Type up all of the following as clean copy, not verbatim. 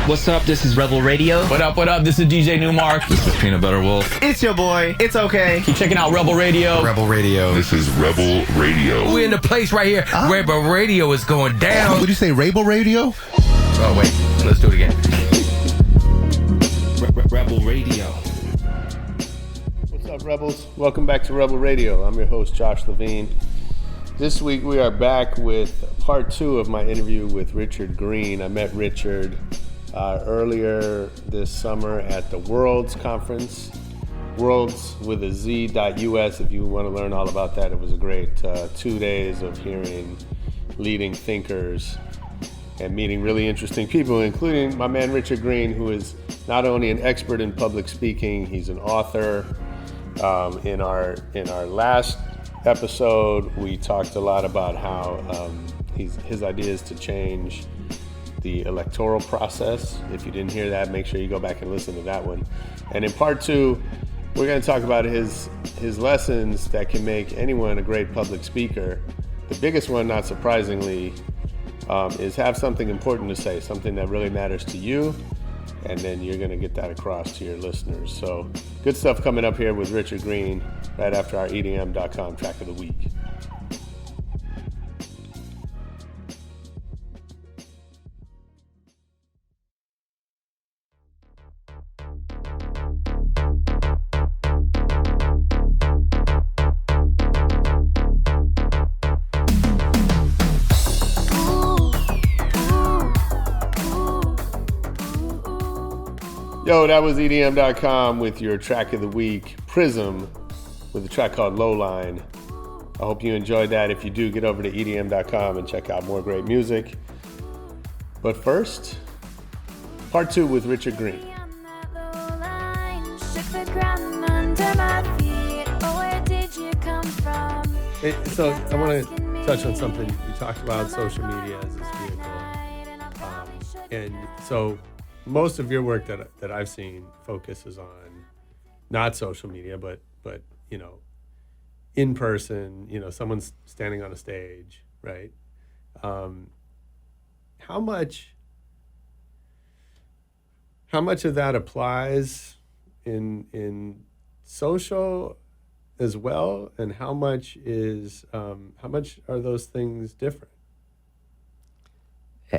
What's up? This is Rebel Radio. What up? What up? This is DJ Newmark. This is Peanut Butter Wolf. It's your boy. It's okay. Keep checking out Rebel Radio. Rebel Radio. This is Rebel Radio. We're in the place right here. Rebel Radio is going down. Would you say Rebel Radio? Oh, wait. Let's do it again. Rebel Radio. What's up, Rebels? Welcome back to Rebel Radio. I'm your host, Josh Levine. This week we are back with part 2 of my interview with Richard Greene. I met Richard earlier this summer at the Worlds Conference, Worlds with a Z.US. If you want to learn all about that, it was a great 2 days of hearing leading thinkers and meeting really interesting people, including my man Richard Greene, who is not only an expert in public speaking, he's an author. In our last episode, we talked a lot about how his ideas to change the electoral process. If you didn't hear that, make sure you go back and listen to that one. And in part 2, we're going to talk about his lessons that can make anyone a great public speaker. The biggest one, not surprisingly, is have something important to say, something that really matters to you, and then you're going to get that across to your listeners. So good stuff coming up here with Richard Greene right after our EDM.com track of the week. Yo, that was EDM.com with your track of the week, Prism, with a track called Lowline. I hope you enjoyed that. If you do, get over to EDM.com and check out more great music. But first, part 2 with Richard Greene. So I want to touch on something. You talked about social media as this vehicle. And so most of your work that I've seen focuses on not social media, but you know, in person, you know, someone's standing on a stage, right? How much of that applies in social as well, and how much are those things different?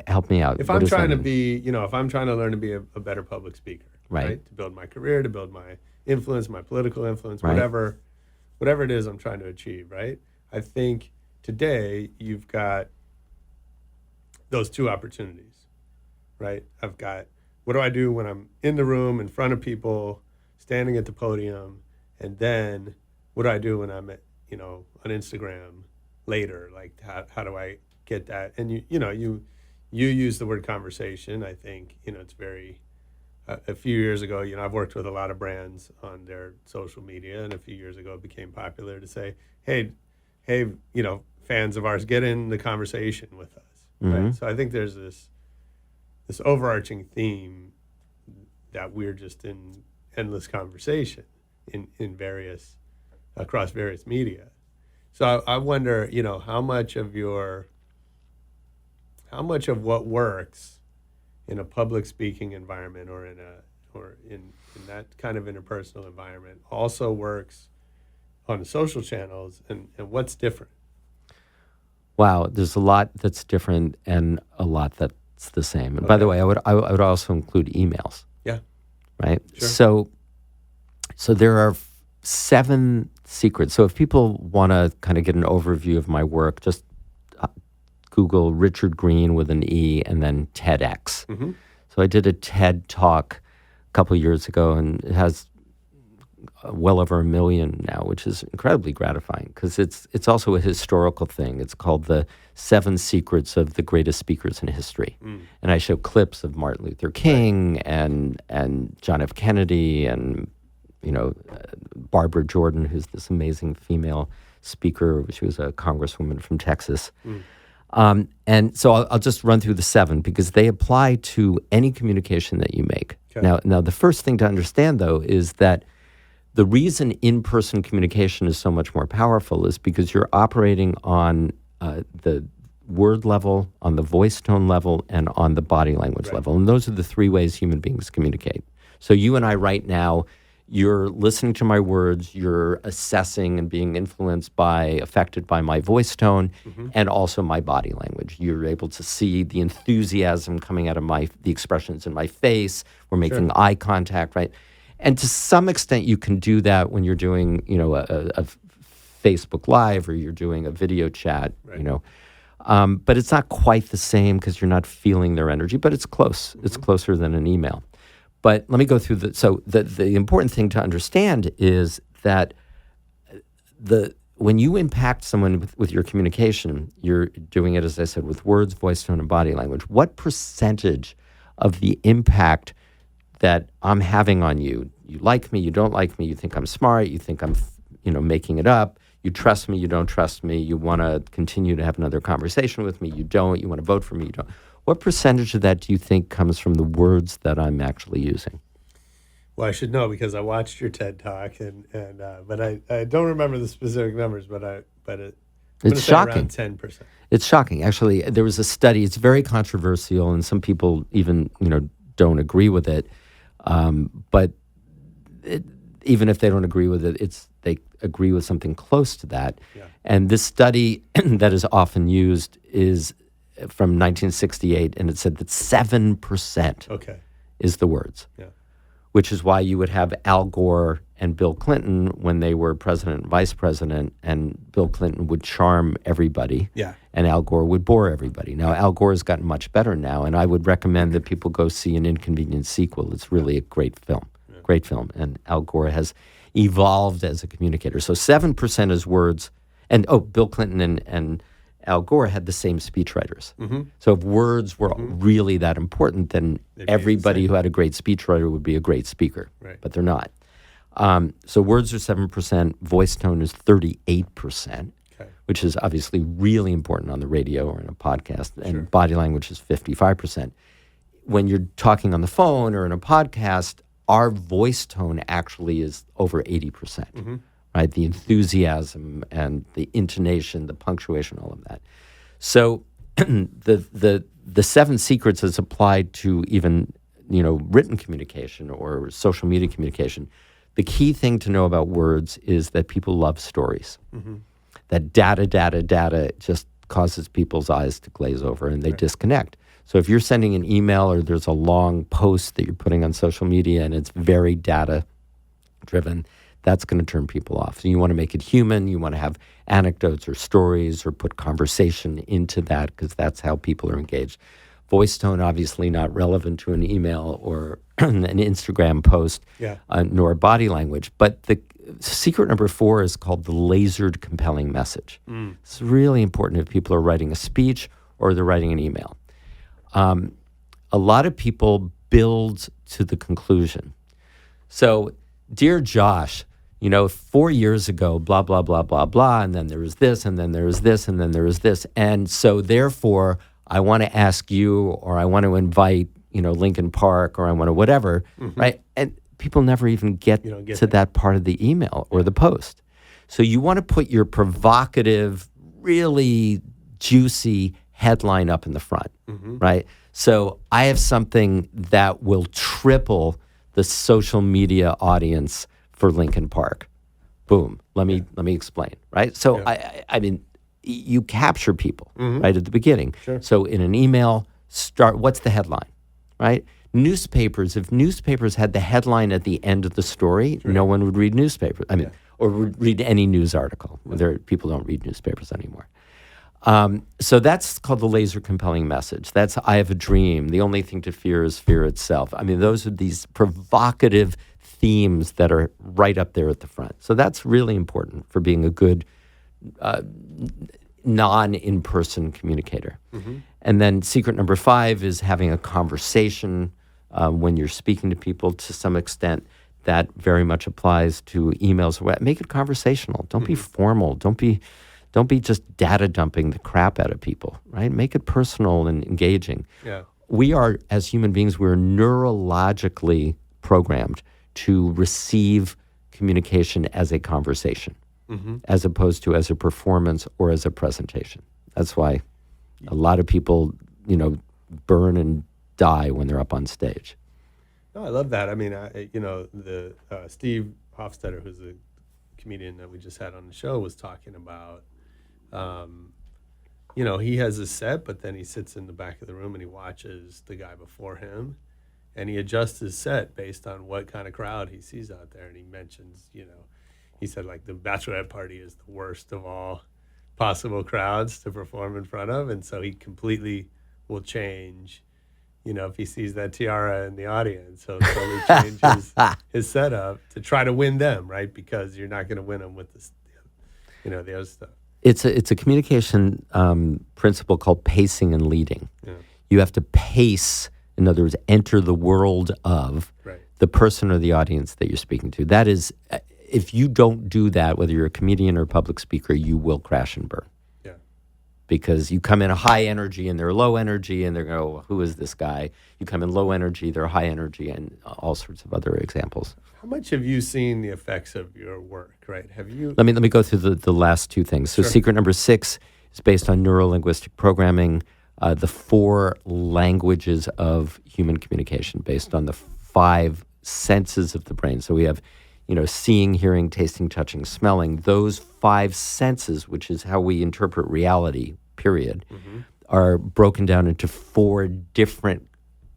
Help me out. If I'm trying to be, you know, if I'm trying to learn to be a better public speaker, right? To build my career, to build my influence, my political influence, right. whatever it is I'm trying to achieve, right? I think today you've got those two opportunities, right? I've got, what do I do when I'm in the room in front of people, standing at the podium, and then what do I do when I'm at, you know, on Instagram later? Like, how do I get that? And you use the word conversation. I think, you know, it's very, a few years ago, you know, I've worked with a lot of brands on their social media, and a few years ago it became popular to say, hey, you know, fans of ours, get in the conversation with us, right? So I think there's this overarching theme that we're just in endless conversation across various media. So I wonder, you know, how much of what works in a public speaking environment or in that kind of interpersonal environment also works on the social channels, and what's different? Wow, there's a lot that's different and a lot that's the same. And by the way, I would also include emails. Yeah. Right? Sure. So there are 7 secrets. So if people want to kind of get an overview of my work, just Google Richard Greene with an E and then TEDx. Mm-hmm. So I did a TED talk a couple of years ago, and it has well over 1 million now, which is incredibly gratifying because it's also a historical thing. It's called the 7 Secrets of the Greatest Speakers in History. And I show clips of Martin Luther King and John F. Kennedy and, you know, Barbara Jordan, who's this amazing female speaker. She was a congresswoman from Texas. And so I'll just run through the 7 because they apply to any communication that you make. Okay. Now, the first thing to understand, though, is that the reason in-person communication is so much more powerful is because you're operating on word level, on the voice tone level, and on the body language level. And those are the three ways human beings communicate. So you and I right now, you're listening to my words, you're assessing and being affected by my voice tone and also my body language. You're able to see the enthusiasm coming out of the expressions in my face. We're making eye contact, right? And to some extent, you can do that when you're doing, a Facebook Live or you're doing a video chat, but it's not quite the same because you're not feeling their energy, but it's close. It's closer than an email. But let me go through the important thing to understand is that when you impact someone with your communication, you're doing it, as I said, with words, voice tone, and body language. What percentage of the impact that I'm having on you like me, you don't like me, you think I'm smart, you think I'm making it up, you trust me, you don't trust me, you want to continue to have another conversation with me, you don't, you want to vote for me, you don't. What percentage of that do you think comes from the words that I'm actually using? Well, I should know because I watched your TED Talk, but I don't remember the specific numbers, It's shocking. Around 10%. It's shocking. Actually, there was a study. It's very controversial, and some people even don't agree with it. But even if they don't agree with it, they agree with something close to that. Yeah. And this study that is often used is from 1968, and it said that 7% is the words, which is why you would have Al Gore and Bill Clinton when they were president and vice president, and Bill Clinton would charm everybody, and Al Gore would bore everybody. Now, Al Gore has gotten much better now, and I would recommend that people go see An Inconvenient Sequel. It's really a great film, and Al Gore has evolved as a communicator. So 7% is words, and Bill Clinton and Al Gore had the same speechwriters. So if words were really that important, then everybody who had a great speechwriter would be a great speaker, but they're not. So words are 7%, voice tone is 38%, which is obviously really important on the radio or in a podcast, and body language is 55%. When you're talking on the phone or in a podcast, our voice tone actually is over 80%. Right, the enthusiasm and the intonation, the punctuation, all of that. So the 7 secrets is applied to even written communication or social media communication. The key thing to know about words is that people love stories. That data just causes people's eyes to glaze over and they disconnect. So if you're sending an email or there's a long post that you're putting on social media and it's very data driven, that's going to turn people off. So you want to make it human. You want to have anecdotes or stories or put conversation into that because that's how people are engaged. Voice tone, obviously not relevant to an email or an Instagram post, nor body language. But the secret number 4 is called the lasered compelling message. It's really important if people are writing a speech or they're writing an email. A lot of people build to the conclusion. So, dear Josh, 4 years ago, blah, blah, blah, blah, blah, and then there was this, and then there was this, and then there was this. And so therefore, I want to ask you, or I want to invite, Lincoln Park, or I want to whatever, right? And people never even get to that part of the email or the post. So you want to put your provocative, really juicy headline up in the front, right? So I have something that will triple the social media audience for Lincoln Park. Boom. Let me explain, right? So I mean, you capture people right at the beginning. So in an email, what's the headline, right? Newspapers, if newspapers had the headline at the end of the story, no one would read newspapers. I mean, or would read any news article. People don't read newspapers anymore. So that's called the laser compelling message. That's I have a dream. The only thing to fear is fear itself. I mean, those are these provocative themes that are right up there at the front. So that's really important for being a good non-in-person communicator. And then secret number 5 is having a conversation when you're speaking to people. To some extent, that very much applies to emails. Make it conversational. Don't be formal. Don't be just data dumping the crap out of people, right? Make it personal and engaging. We are, as human beings, we're neurologically programmed to receive communication as a conversation, as opposed to as a performance or as a presentation. That's why A lot of people, burn and die when they're up on stage. No, I love that. I mean, the Steve Hofstetter, who's a comedian that we just had on the show, was talking about, he has a set, but then he sits in the back of the room and he watches the guy before him, and he adjusts his set based on what kind of crowd he sees out there. And he mentions, he said, like, the bachelorette party is the worst of all possible crowds to perform in front of, and so he completely will change. If he sees that tiara in the audience, he'll totally change his setup to try to win them, right? Because you're not going to win them with this, the other stuff. It's a communication principle called pacing and leading. Yeah. You have to pace, in other words, enter the world of the person or the audience that you're speaking to. That is, if you don't do that, whether you're a comedian or a public speaker, you will crash and burn. Because you come in a high energy and they're low energy, and they're going, oh, who is this guy? You come in low energy, they're high energy, and all sorts of other examples. How much have you seen the effects of your work, right? Have you? Let me go through the last two things. So secret number 6 is based on neurolinguistic programming, the 4 languages of human communication based on the 5 senses of the brain. So we have, seeing, hearing, tasting, touching, smelling. Those 5 senses, which is how we interpret reality, period, are broken down into 4 different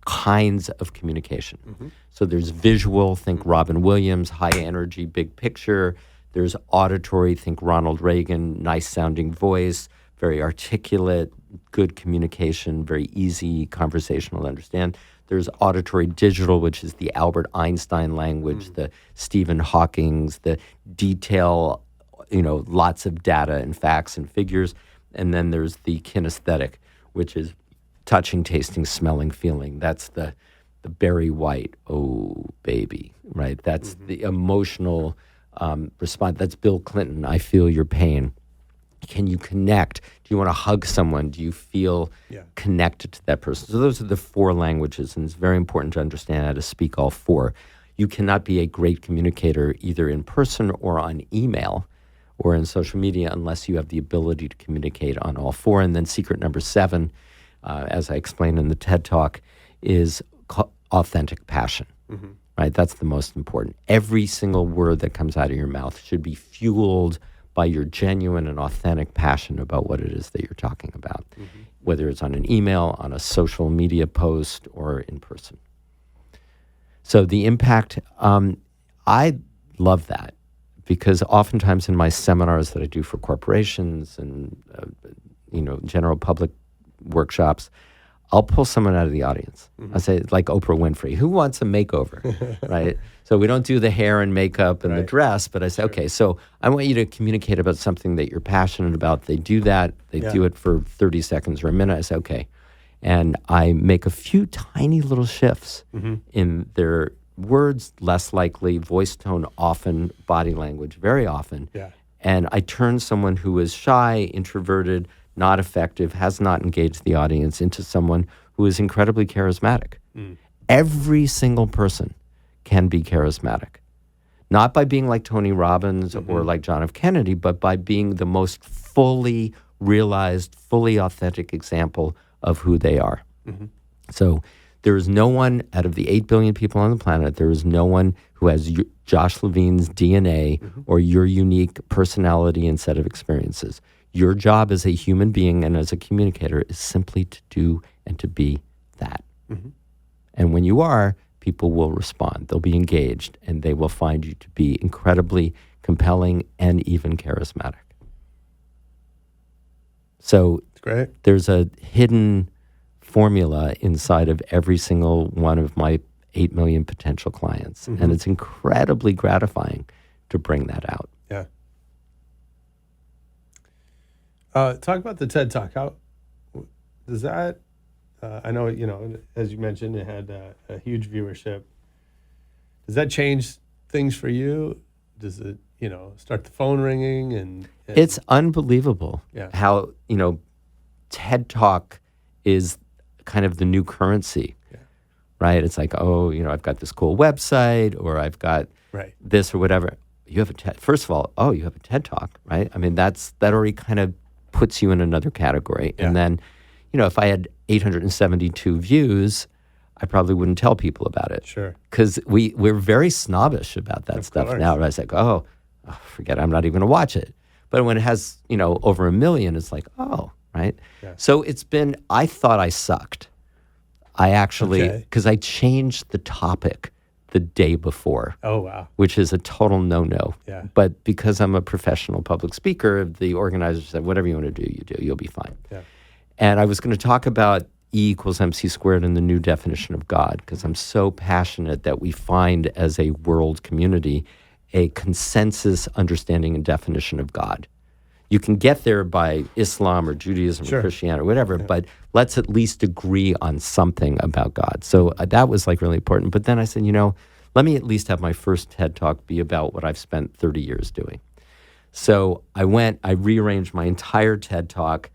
kinds of communication. So there's visual, think Robin Williams, high energy, big picture. There's auditory, think Ronald Reagan, nice sounding voice, very articulate, good communication, very easy conversational to understand. There's auditory digital, which is the Albert Einstein language, the Stephen Hawking's, the detail, lots of data and facts and figures. And then there's the kinesthetic, which is touching, tasting, smelling, feeling. That's the Barry White, oh, baby, right? That's the emotional response. That's Bill Clinton, I feel your pain. Can you connect? Do you want to hug someone? Do you feel connected to that person? So those are the 4 languages, and it's very important to understand how to speak all 4. You cannot be a great communicator either in person or on email or in social media unless you have the ability to communicate on all 4. And then secret number 7, as I explained in the TED Talk, is authentic passion. Right? That's the most important. Every single word that comes out of your mouth should be fueled by your genuine and authentic passion about what it is that you're talking about, whether it's on an email, on a social media post, or in person. So the impact, I love that, because oftentimes in my seminars that I do for corporations and general public workshops, I'll pull someone out of the audience. I say, like Oprah Winfrey, who wants a makeover, right? So we don't do the hair and makeup and the dress, but I say, okay, so I want you to communicate about something that you're passionate about. They do that. They do it for 30 seconds or a minute. I say, okay. And I make a few tiny little shifts in their words, less likely, voice tone often, body language very often. And I turn someone who is shy, introverted, not effective, has not engaged the audience into someone who is incredibly charismatic. Every single person can be charismatic. Not by being like Tony Robbins or like John F. Kennedy, but by being the most fully realized, fully authentic example of who they are. So there is no one out of the 8 billion people on the planet, there is no one who has Josh Levine's DNA or your unique personality and set of experiences. Your job as a human being and as a communicator is simply to do and to be that. And when you are, people will respond. They'll be engaged, and they will find you to be incredibly compelling and even charismatic. So there's a hidden formula inside of every single one of my 8 million potential clients, and it's incredibly gratifying to bring that out. Talk about the TED Talk. How does that? I know, as you mentioned, it had a huge viewership. Does that change things for you? Does it, start the phone ringing? And it's unbelievable how, TED Talk is kind of the new currency, right? It's like, oh, I've got this cool website, or I've got this or whatever. You have a TED. First of all, you have a TED Talk, right? I mean, that already kind of puts you in another category. And then, if I had 872 views, I probably wouldn't tell people about it. Sure. Because we're very snobbish about that stuff course. now. I was like, oh, forget it, I'm not even going to watch it. But when it has, over 1 million, it's like, oh, right? Yeah. So I thought I sucked. I actually, because I changed the topic the day before. Oh, wow. Which is a total no-no. Yeah. But because I'm a professional public speaker, the organizer said, whatever you want to do, you do. You'll be fine. Yeah. And I was going to talk about E equals MC squared and the new definition of God, because I'm so passionate that we find as a world community a consensus understanding and definition of God. You can get there by Islam or Judaism or Christianity or whatever, but let's at least agree on something about God. So that was like really important. But then I said, let me at least have my first TED Talk be about what I've spent 30 years doing. So I rearranged my entire TED Talk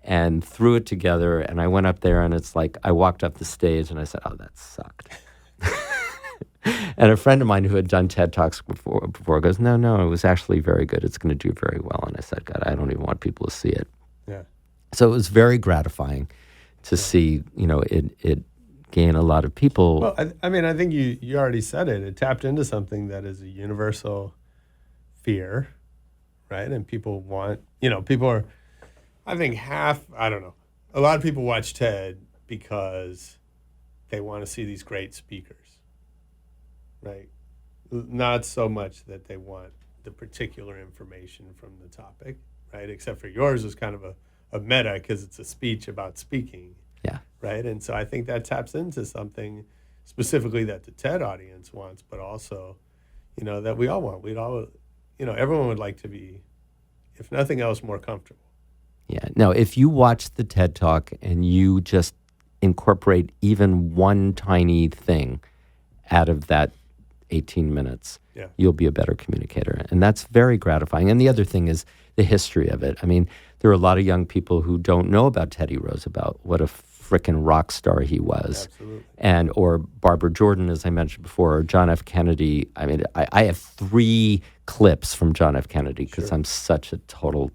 and threw it together, and I went up there, and it's like I walked up the stage and I said, oh, that sucked. And a friend of mine who had done TED Talks before goes, no, it was actually very good. It's going to do very well. And I said, God, I don't even want people to see it. Yeah. So it was very gratifying to see, it gain a lot of people. Well, I think you already said it. It tapped into something that is a universal fear, right? And people want, people are, I think I don't know. A lot of people watch TED because they want to see these great speakers. Right. Not so much that they want the particular information from the topic, right? Except for yours is kind of a meta because it's a speech about speaking. Yeah. Right. And so I think that taps into something specifically that the TED audience wants, but also, that we all want. We'd all, everyone would like to be, if nothing else, more comfortable. Yeah. Now, if you watch the TED Talk and you just incorporate even one tiny thing out of that 18 minutes, you'll be a better communicator. And that's very gratifying. And the other thing is the history of it. I mean, there are a lot of young people who don't know about Teddy Roosevelt, what a frickin' rock star he was. Absolutely. Or Barbara Jordan, as I mentioned before, or John F. Kennedy. I mean, I have 3 clips from John F. Kennedy because I'm such a total,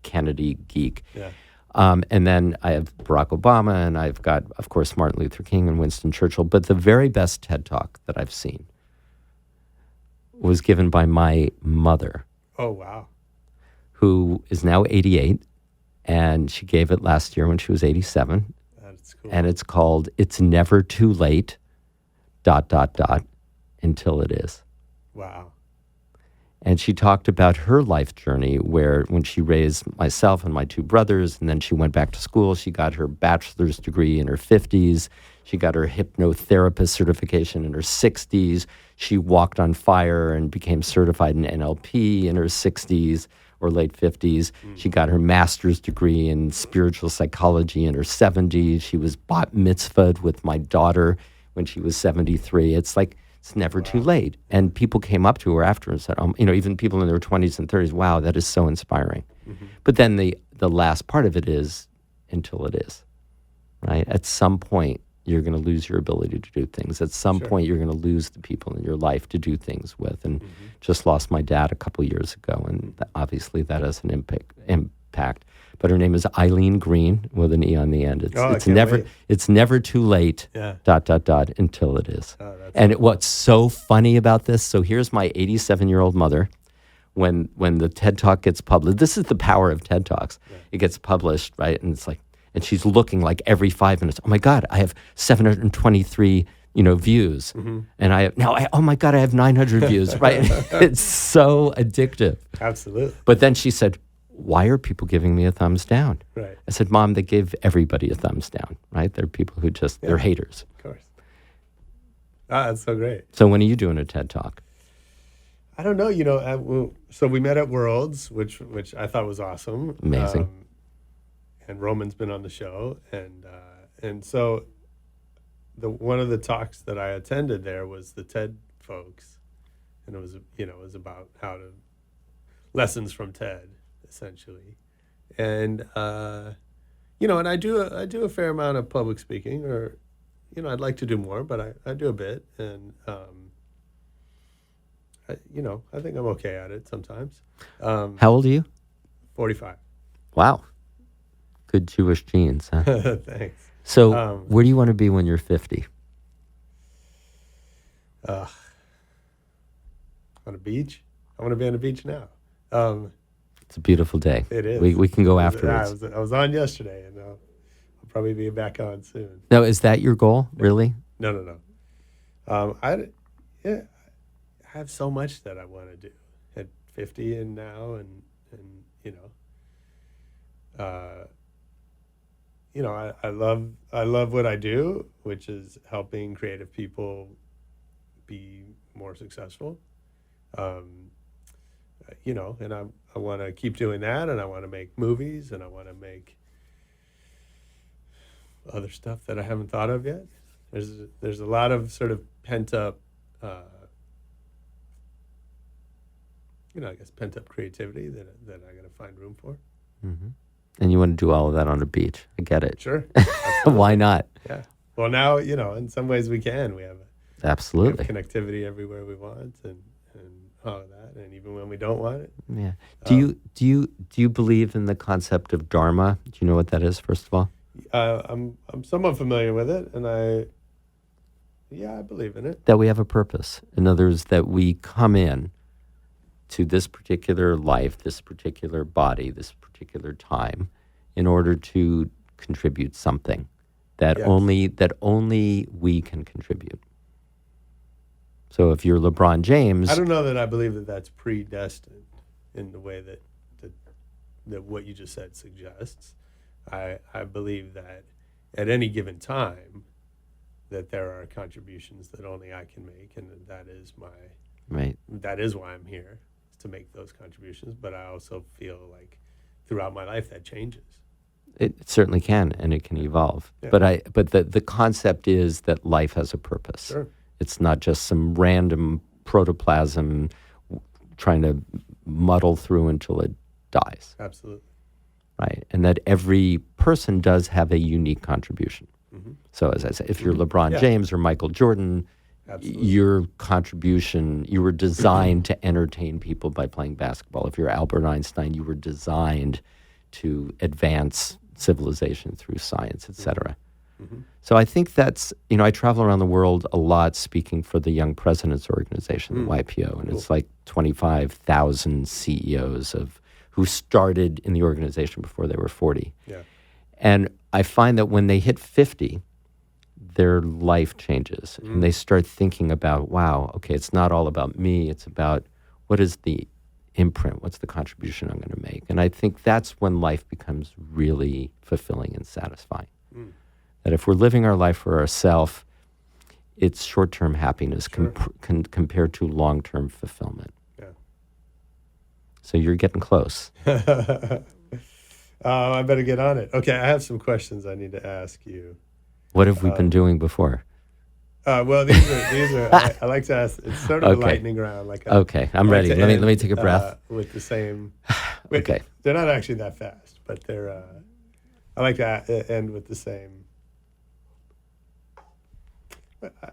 Kennedy geek. Yeah. And then I have Barack Obama, and I've got, of course, Martin Luther King and Winston Churchill. But the very best TED Talk that I've seen was given by my mother. Oh, wow. Who is now 88, and she gave it last year when she was 87. That's cool. And it's called It's Never Too Late, ... until it is. Wow. And she talked about her life journey where when she raised myself and my 2 brothers, and then she went back to school, she got her bachelor's degree in her 50s. She got her hypnotherapist certification in her 60s. She walked on fire and became certified in NLP in her 60s or late 50s. She got her master's degree in spiritual psychology in her 70s. She was bat mitzvahed with my daughter when she was 73. It's like, it's never too late. And people came up to her after and said, even people in their 20s and 30s, wow, that is so inspiring. Mm-hmm. But then the last part of it is until it is, right? At some point, you're going to lose your ability to do things. At some point, you're going to lose the people in your life to do things with. And just lost my dad a couple years ago, and obviously that has an impact. But her name is Eileen Greene with an E on the end. It's never too late, ... until it is. And what's so funny about this, so here's my 87-year-old mother, when the TED Talk gets published, this is the power of TED Talks. It gets published, right? And it's like, and she's looking like every 5 minutes, oh my God, I have 723 views. Mm-hmm. And oh my God, I have 900 views, right? It's so addictive. Absolutely. But then she said, why are people giving me a thumbs down? Right. I said, Mom, they give everybody a thumbs down, right? They're people who they're haters. Of course. That's so great. So when are you doing a TED Talk? I don't know, so we met at Worlds, which I thought was awesome. Amazing. And Roman's been on the show. And so one of the talks that I attended there was the TED folks. And it was about lessons from TED, essentially. And, and I do a fair amount of public speaking, or, I'd like to do more, but I do a bit. And, I think I'm okay at it sometimes. How old are you? 45. Wow. Good Jewish genes, huh? Thanks. So, where do you want to be when you're 50? On a beach? I want to be on a beach now. It's a beautiful day. It is. We can go afterwards. I was on yesterday, and I'll probably be back on soon. Now, is that your goal, really? No. I have so much that I want to do at 50 and now, and I love what I do, which is helping creative people be more successful. And I want to keep doing that, and I want to make movies, and I want to make other stuff that I haven't thought of yet. There's a lot of sort of pent up, pent up creativity that I got to find room for. Mm-hmm. And you want to do all of that on a beach. I get it. Sure. Why not? Yeah. Well, now, in some ways we can. We have connectivity everywhere we want, and all of that, and even when we don't want it. Yeah. Do you believe in the concept of dharma? Do you know what that is, first of all? I'm somewhat familiar with it, and I believe in it. That we have a purpose. In other words, that we come in to this particular life, this particular body, this particular time, in order to contribute something that only we can contribute. So if you're LeBron James, I don't know that I believe that that's predestined in the way that what you just said suggests. I believe that at any given time that there are contributions that only I can make, and that is that is why I'm here, is to make those contributions. But I also feel like throughout my life that changes. It certainly can, and it can evolve. Yeah. But the concept is that life has a purpose. Sure. It's not just some random protoplasm trying to muddle through until it dies. Absolutely. Right, and that every person does have a unique contribution. Mm-hmm. So as I said, if you're LeBron James or Michael Jordan, your contribution, you were designed to entertain people by playing basketball. If you're Albert Einstein, you were designed to advance civilization through science, etc. Mm-hmm. So I think that's, I travel around the world a lot speaking for the Young Presidents Organization, the YPO, and it's like 25,000 CEOs who started in the organization before they were 40. Yeah. And I find that when they hit 50, their life changes, and they start thinking about, wow, okay, it's not all about me, it's about what is the imprint, what's the contribution I'm going to make. And I think that's when life becomes really fulfilling and satisfying. That if we're living our life for ourselves, it's short-term happiness compared to long-term fulfillment. Yeah. So you're getting close. I better get on it. Okay, I have some questions I need to ask you. What have we been doing before? Well, these are. I like to ask. It's sort of a lightning round. Okay, I'm ready. Let me take a breath. With the same. Okay. They're not actually that fast, but they're. I like to end with the same.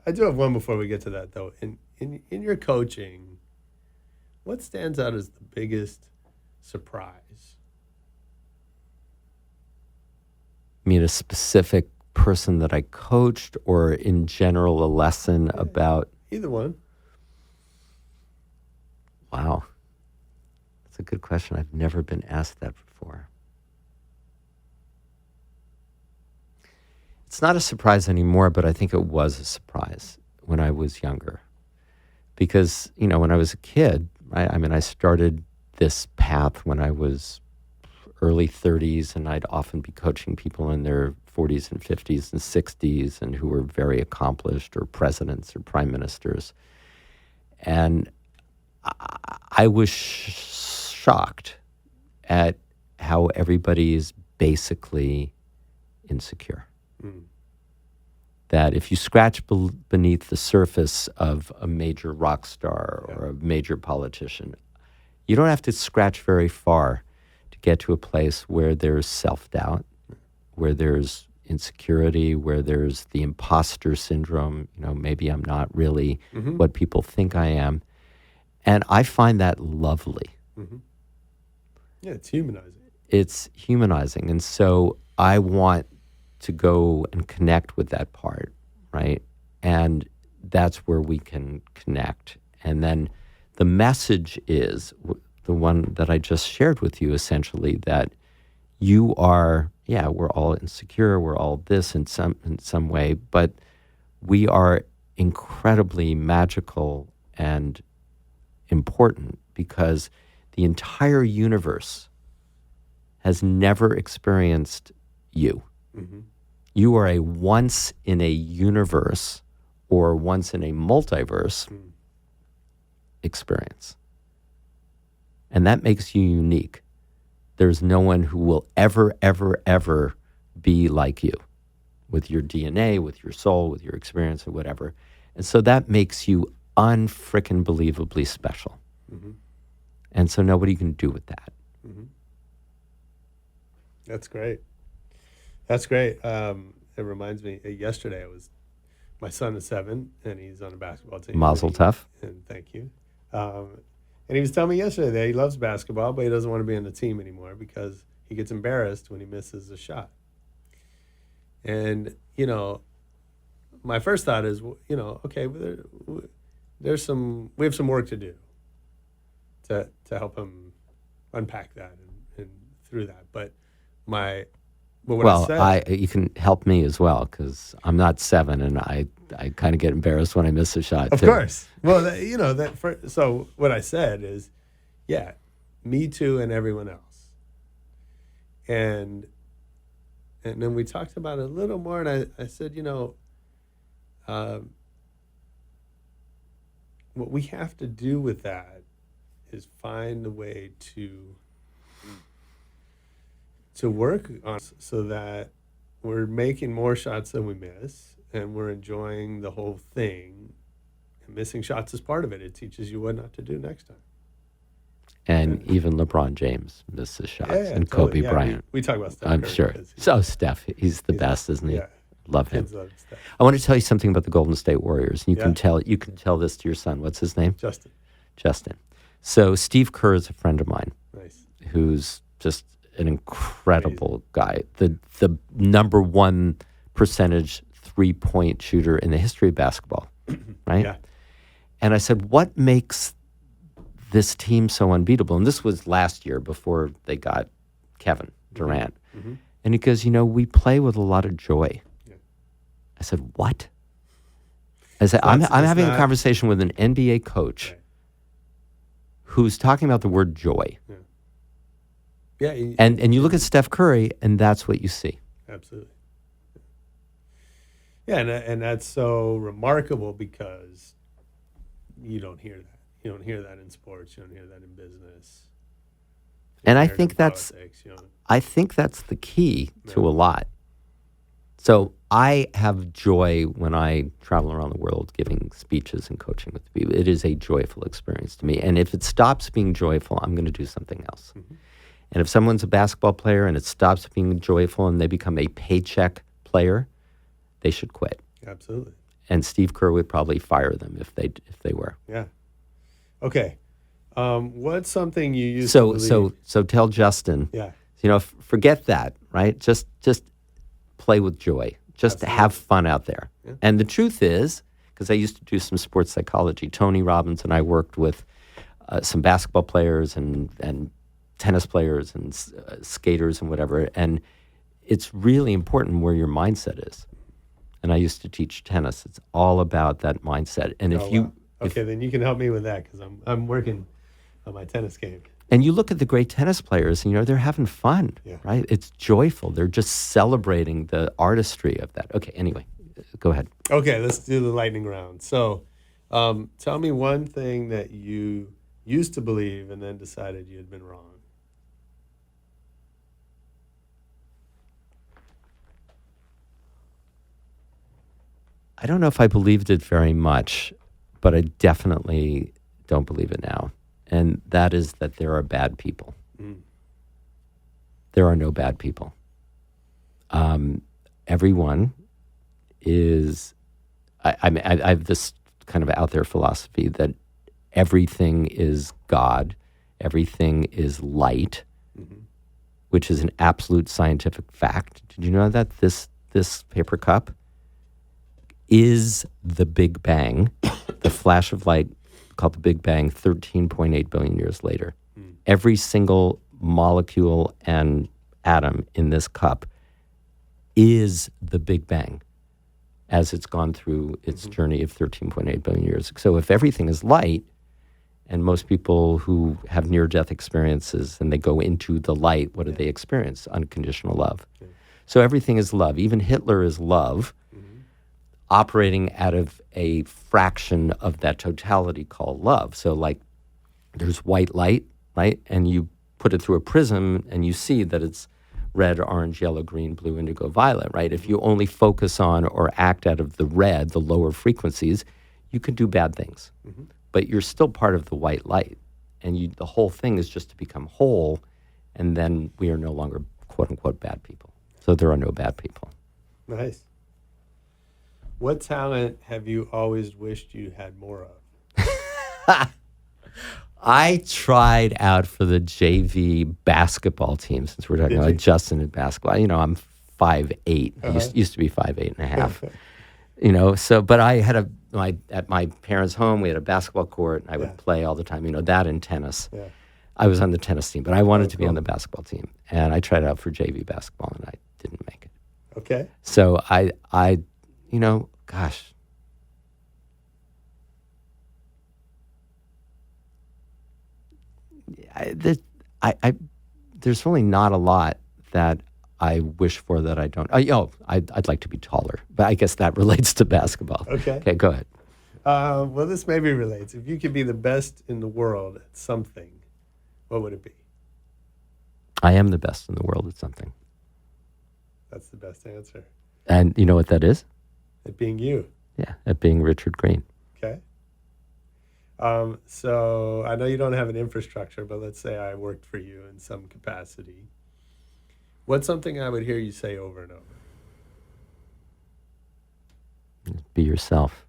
I do have one before we get to that, though. In your coaching, what stands out as the biggest surprise? You mean a specific person that I coached, or in general a lesson about? Either one. Wow. That's a good question. I've never been asked that before. It's not a surprise anymore, but I think it was a surprise when I was younger. Because, when I was a kid, I started this path when I was early 30s, and I'd often be coaching people in their 40s and 50s and 60s, and who were very accomplished, or presidents or prime ministers. And I was shocked at how everybody is basically insecure. That if you scratch beneath the surface of a major rock star or a major politician, you don't have to scratch very far to get to a place where there's self-doubt, where there's insecurity, where there's the imposter syndrome. Maybe I'm not really what people think I am. And I find that lovely. Yeah, it's humanizing. it's humanizing. And so I want to go and connect with that part, right? And that's where we can connect. And then the message is the one that I just shared with you, essentially, that you are, we're all insecure, we're all this in some way, but we are incredibly magical and important because the entire universe has never experienced you. Mm-hmm. You are a once in a universe or once in a multiverse experience. And that makes you unique. There's no one who will ever, ever, ever be like you with your DNA, with your soul, with your experience, or whatever. And so that makes you unfrickin' believably special. Mm-hmm. And so nobody can do with that. Mm-hmm. That's great. That's great. It reminds me, yesterday my son is 7 and he's on a basketball team. Mazel tov. And thank you. And he was telling me yesterday that he loves basketball, but he doesn't want to be on the team anymore because he gets embarrassed when he misses a shot. And, my first thought is, okay, we have some work to do to help him unpack that and through that. But you can help me as well because I'm not 7 and I kind of get embarrassed when I miss a shot. Of course. Well, so what I said is, me too and everyone else. And then we talked about it a little more, and I said, what we have to do with that is find a way to work on so that we're making more shots than we miss, and we're enjoying the whole thing. And missing shots is part of it. It teaches you what not to do next time. And even LeBron James misses shots, and totally. Kobe Bryant. We talk about Steph I'm Curry sure. So Steph, he's the best, isn't he? Yeah. Love him. Kids love Steph. I want to tell you something about the Golden State Warriors. You can tell this to your son. What's his name? Justin. So Steve Kerr is a friend of mine. Nice. Who's just an incredible guy. The number 1 percentage 3-point shooter in the history of basketball, right? Yeah. And I said, what makes this team so unbeatable? And this was last year before they got Kevin Durant. Mm-hmm. And he goes, we play with a lot of joy. Yeah. I said, what? I said, I'm having a conversation with an NBA coach who's talking about the word joy. Yeah. Yeah. And you look at Steph Curry, and that's what you see. Absolutely. Yeah, and that's so remarkable because you don't hear that. You don't hear that in sports. You don't hear that in business. And I think that's the key to a lot. So I have joy when I travel around the world giving speeches and coaching with people. It is a joyful experience to me. And if it stops being joyful, I'm going to do something else. Mm-hmm. And if someone's a basketball player and it stops being joyful and they become a paycheck player, they should quit. Absolutely. And Steve Kerr would probably fire them if they were. Yeah. Okay. What's something you used to believe? So tell Justin. Yeah. Forget that, right? Just play with joy. Just have fun out there. Yeah. And the truth is, because I used to do some sports psychology, Tony Robbins and I worked with some basketball players and tennis players and skaters and whatever. And it's really important where your mindset is. And I used to teach tennis. It's all about that mindset. And then you can help me with that because I'm working on my tennis game. And you look at the great tennis players, and they're having fun, right? It's joyful. They're just celebrating the artistry of that. Okay, anyway, go ahead. Okay, let's do the lightning round. So, tell me one thing that you used to believe and then decided you had been wrong. I don't know if I believed it very much, but I definitely don't believe it now. And that is that there are bad people. Mm. There are no bad people. Everyone is, I have this kind of out there philosophy that everything is God, everything is light, which is an absolute scientific fact. Did you know that this paper cup is the Big Bang, the flash of light called the Big Bang 13.8 billion years later. Every single molecule and atom in this cup is the Big Bang as it's gone through its journey of 13.8 billion years. So if everything is light, and most people who have near-death experiences and they go into the light, what do they experience? Unconditional love. So everything is love. Even Hitler is love, operating out of a fraction of that totality called love. So like there's white light, right? And you put it through a prism and you see that it's red, orange, yellow, green, blue, indigo, violet, right? If you only focus on or act out of the red, the lower frequencies, you can do bad things. But you're still part of the white light. And the whole thing is just to become whole, and then we are no longer, quote unquote, bad people. So there are no bad people. Nice. What talent have you always wished you had more of? I tried out for the JV basketball team, since we're talking about Justin and basketball. You know, I'm 5'8". I used to be 5'8.5". You know, so, but I had at my parents' home, we had a basketball court, and I would play all the time, you know, that and tennis. Yeah. I was on the tennis team, but I wanted to be on the basketball team. And I tried out for JV basketball, and I didn't make it. Okay. So I you know, gosh. There's really not a lot that I wish for that I don't. I'd like to be taller, but I guess that relates to basketball. Okay. Okay, go ahead. Well, this maybe relates. If you could be the best in the world at something, what would it be? I am the best in the world at something. That's the best answer. And you know what that is? At being you. Yeah, at being Richard Greene. Okay. So I know you don't have an infrastructure, but let's say I worked for you in some capacity. What's something I would hear you say over and over? Be yourself.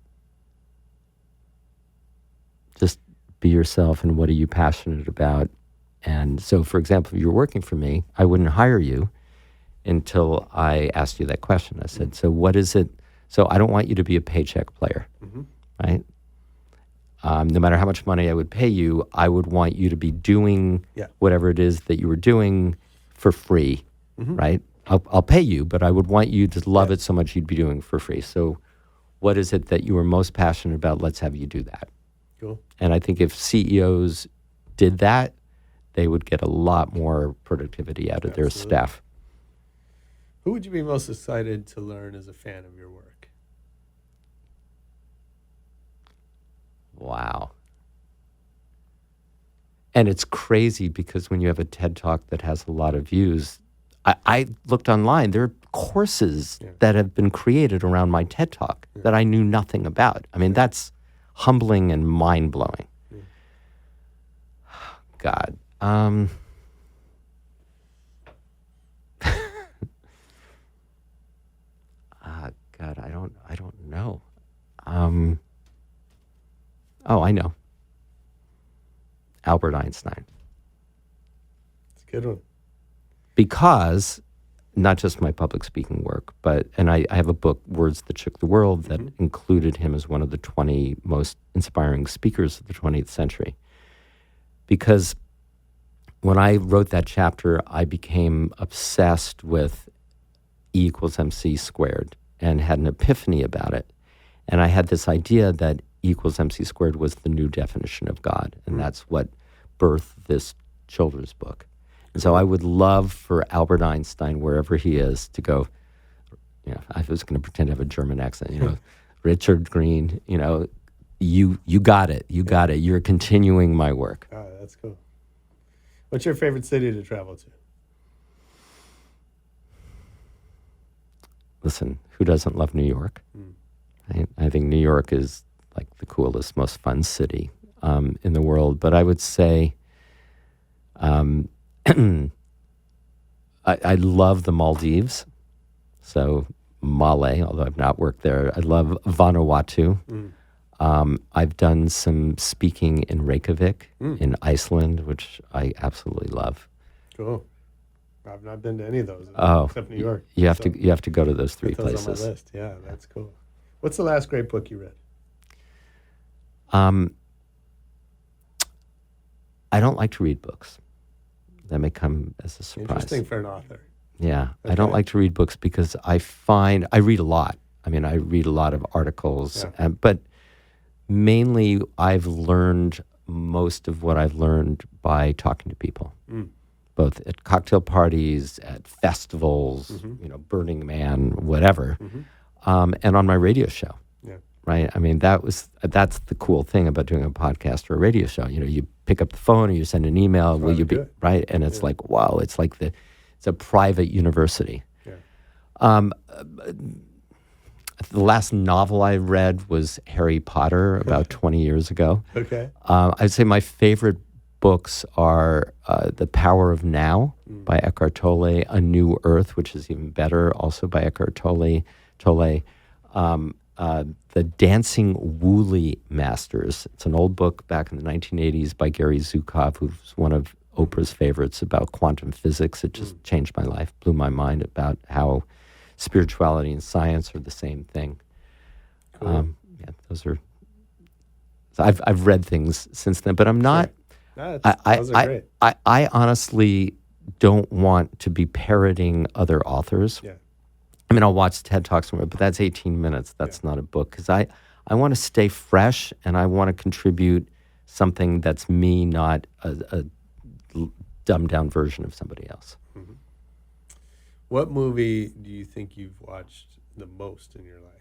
Just be yourself, and what are you passionate about? And so, for example, if you're working for me, I wouldn't hire you until I asked you that question. I said, so what is it? So I don't want you to be a paycheck player, right? No matter how much money I would pay you, I would want you to be doing whatever it is that you were doing for free, right? I'll pay you, but I would want you to love it so much you'd be doing for free. So what is it that you are most passionate about? Let's have you do that. Cool. And I think if CEOs did that, they would get a lot more productivity out of their staff. Who would you be most excited to learn as a fan of your work? Wow. And it's crazy because when you have a TED Talk that has a lot of views, I looked online. There are courses that have been created around my TED Talk that I knew nothing about. I mean, that's humbling and mind-blowing. God. God, I don't know. I know. Albert Einstein. It's a good one. Because not just my public speaking work, and I have a book, Words That Shook the World, that included him as one of the 20 most inspiring speakers of the 20th century. Because when I wrote that chapter, I became obsessed with E = MC squared and had an epiphany about it. And I had this idea that E = MC squared was the new definition of God. And that's what birthed this children's book. And so I would love for Albert Einstein, wherever he is, to go, you know, I was going to pretend to have a German accent, you know, Richard Greene, you know, you got it. You got it. You're continuing my work. Oh, that's cool. What's your favorite city to travel to? Listen, who doesn't love New York? I think New York is like the coolest, most fun city in the world. But I would say I love the Maldives. So Male, although I've not worked there. I love Vanuatu. I've done some speaking in Reykjavik in Iceland, which I absolutely love. Cool. I've not been to any of those Oh, except New York. You have So to go to those three put those places. on my list. Yeah, that's cool. What's the last great book you read? I don't like to read books. That may come as a surprise. Interesting for an author. Yeah, I don't Okay. like to read books because I read a lot. I mean, I read a lot of articles, Yeah. but mainly I've learned most of what I've learned by talking to people, both at cocktail parties, at festivals, Burning Man, whatever, and on my radio show. Yeah. Right? I mean, that's the cool thing about doing a podcast or a radio show. You pick up the phone or you send an email. Will you be do it. right? And it's like, wow, it's like it's a private university. Yeah. The last novel I read was Harry Potter about 20 years ago. Okay. I'd say my favorite books are The Power of Now by Eckhart Tolle, A New Earth, which is even better, also by Eckhart Tolle. The Dancing Woolly Masters. It's an old book back in the 1980s by Gary Zukov, who's one of Oprah's favorites about quantum physics. It just changed my life, blew my mind about how spirituality and science are the same thing. Cool. Those are. So I've read things since then, but I'm not. No, those are great. I honestly don't want to be parroting other authors. Yeah. I mean, I'll watch TED Talks somewhere, but that's 18 minutes. That's not a book because I want to stay fresh and I want to contribute something that's me, not a dumbed down version of somebody else. Mm-hmm. What movie do you think you've watched the most in your life?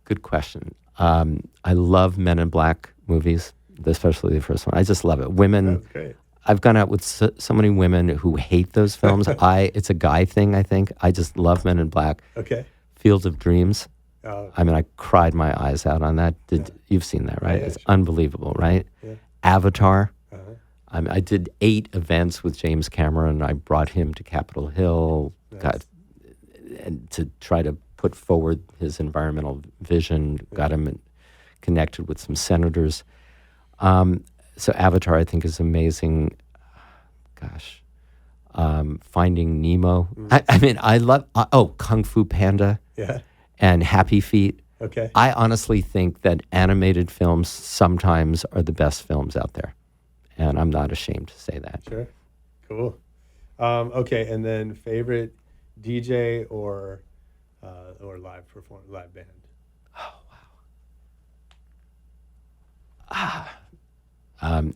Good question. I love Men in Black movies, especially the first one. I just love it. Women. That's great. I've gone out with so many women who hate those films. It's a guy thing, I think. I just love Men in Black. Okay. Field of Dreams. Oh, I mean, I cried my eyes out on that. You've seen that, right? Yeah, It's sure. unbelievable, right? Yeah. Avatar. Uh-huh. I did 8 events with James Cameron. I brought him to Capitol Hill and to try to put forward his environmental vision, got him connected with some senators. So Avatar, I think, is amazing. Gosh. Finding Nemo. I mean, I love, Kung Fu Panda Yeah. and Happy Feet. Okay. I honestly think that animated films sometimes are the best films out there. And I'm not ashamed to say that. Sure. Cool. Okay, and then favorite DJ or live band?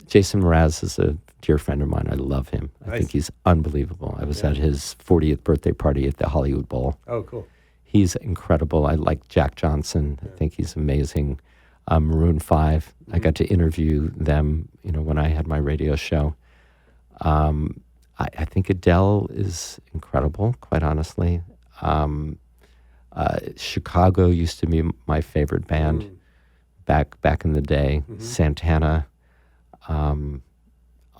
Jason Mraz is a dear friend of mine. I love him. I Nice. think he's unbelievable. I was at his 40th birthday party at the Hollywood Bowl. Oh, cool. He's incredible. I like Jack Johnson. I think he's amazing. Maroon 5. I got to interview them, when I had my radio show. I think Adele is incredible, quite honestly. Chicago used to be my favorite band back in the day. Santana.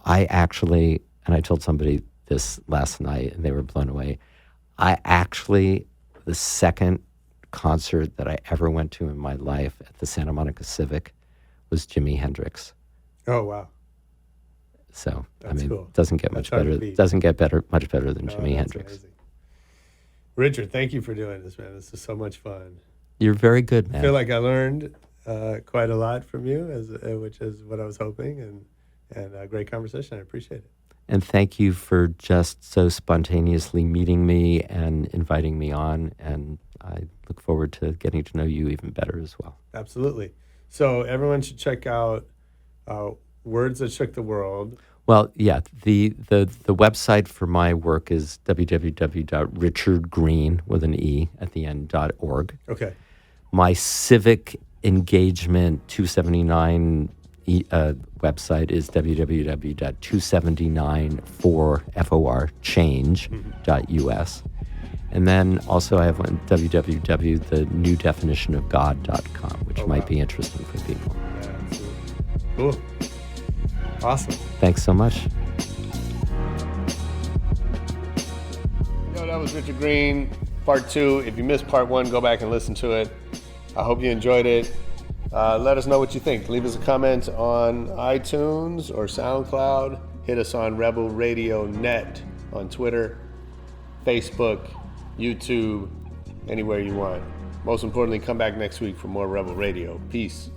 I actually, and I told somebody this last night and they were blown away. The second concert that I ever went to in my life at the Santa Monica Civic was Jimi Hendrix. Oh, wow. So, That's cool. it doesn't get That's much hard to better. beat. Doesn't get much better than Oh, Jimi that's Hendrix. amazing. Richard, thank you for doing this, man. This is so much fun. You're very good, I man. feel like I learned quite a lot from you, which is what I was hoping, and a great conversation. I appreciate it. And thank you for just so spontaneously meeting me and inviting me on. And I look forward to getting to know you even better as well. Absolutely. So everyone should check out Words That Shook the World. Well, yeah, the website for my work is www.richardgreene with an E at the end.org. Okay. My civic engagement 279 website is www.279forchange.us. And then also I have one www.thenewdefinitionofgod.com, which might be interesting for people. Yeah, absolutely. Cool. Awesome. Thanks so much. That was Richard Greene, part 2. If you missed part 1, go back and listen to it. I hope you enjoyed it. Let us know what you think. Leave us a comment on iTunes or SoundCloud. Hit us on Rebel Radio Net on Twitter, Facebook, YouTube, anywhere you want. Most importantly, come back next week for more Rebel Radio. Peace.